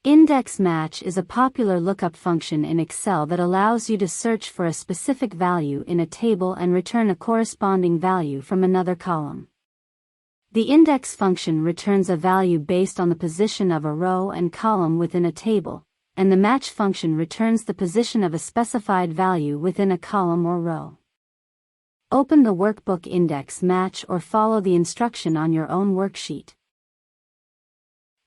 Index match is a popular lookup function in Excel that allows you to search for a specific value in a table and return a corresponding value from another column. The index function returns a value based on the position of a row and column within a table, and the match function returns the position of a specified value within a column or row. Open the workbook Index Match or follow the instruction on your own worksheet.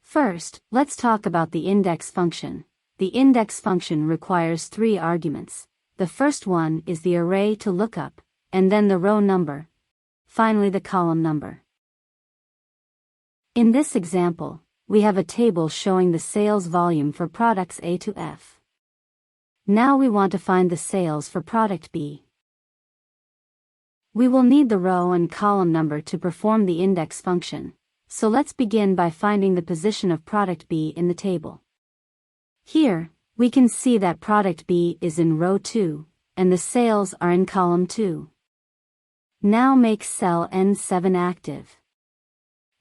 First, let's talk about the index function. The index function requires 3 arguments. The first one is the array to look up, and then the row number, finally the column number. In this example, we have a table showing the sales volume for products A to F. Now we want to find the sales for product B. We will need the row and column number to perform the index function. So let's begin by finding the position of product B in the table. Here, we can see that product B is in row 2, and the sales are in column 2. Now make cell N7 active.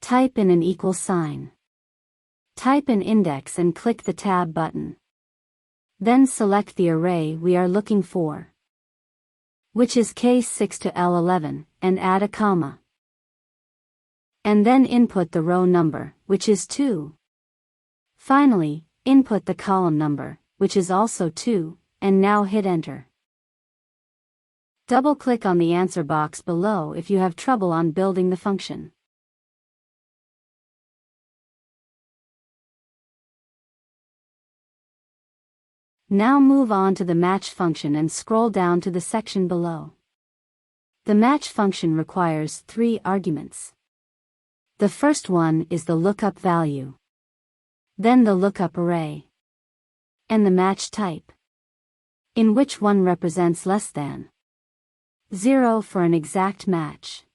Type in an equal sign. Type in index and click the tab button. Then select the array we are looking for, which is K6 to L11, and add a comma. And then input the row number, which is 2. Finally, input the column number, which is also 2, and now hit enter. Double-click on the answer box below if you have trouble on building the function. Now move on to the match function and scroll down to the section below. The match function requires 3 arguments. The first one is the lookup value, then the lookup array, and the match type, in which one represents less than 0 for an exact match,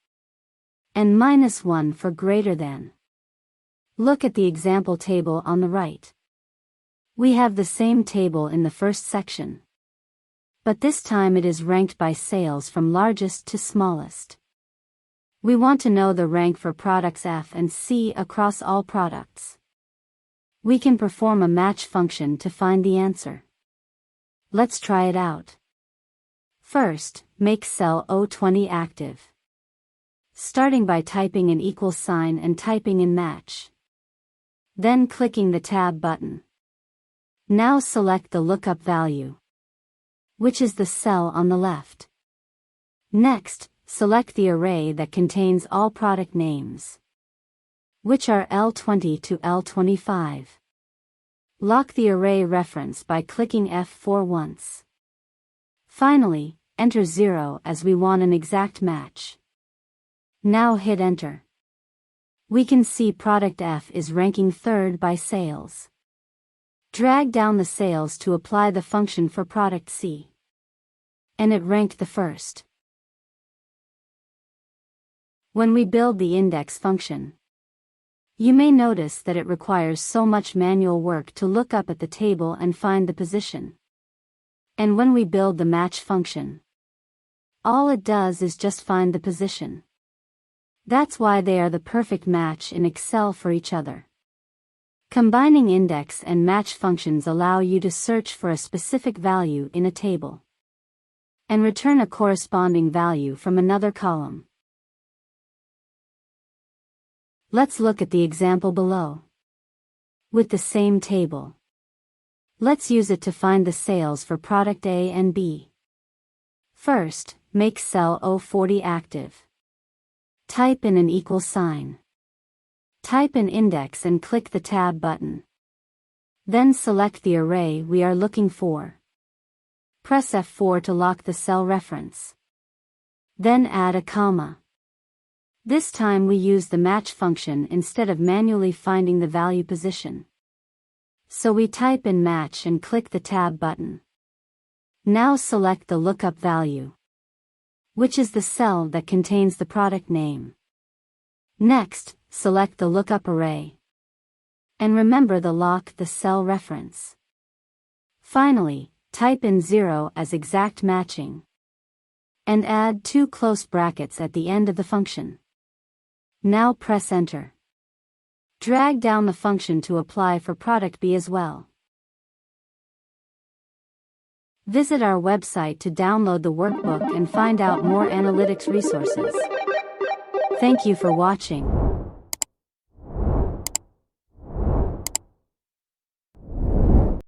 and -1 for greater than. Look at the example table on the right. We have the same table in the first section, but this time it is ranked by sales from largest to smallest. We want to know the rank for products F and C across all products. We can perform a match function to find the answer. Let's try it out. First, make cell O20 active, starting by typing an equal sign and typing in match. Then clicking the tab button. Now select the lookup value, which is the cell on the left. Next, select the array that contains all product names, which are L20 to L25. Lock the array reference by clicking F4 once. Finally, enter 0 as we want an exact match. Now hit enter. We can see product F is ranking 3rd by sales. Drag down the sales to apply the function for product C, and it ranked the 1st. When we build the index function, you may notice that it requires so much manual work to look up at the table and find the position. And when we build the match function, all it does is just find the position. That's why they are the perfect match in Excel for each other. Combining index and match functions allow you to search for a specific value in a table and return a corresponding value from another column. Let's look at the example below. With the same table, let's use it to find the sales for product A and B. First, make cell O40 active. Type in an equal sign. Type in index and click the tab button. Then select the array we are looking for. Press F4 to lock the cell reference. Then add a comma. This time we use the match function instead of manually finding the value position. So we type in match and click the tab button. Now select the lookup value, which is the cell that contains the product name. Next, select the lookup array. And remember to lock the cell reference. Finally, type in 0 as exact matching, and add 2 close brackets at the end of the function. Now press enter. Drag down the function to apply for product B as well. Visit our website to download the workbook and find out more analytics resources. Thank you for watching.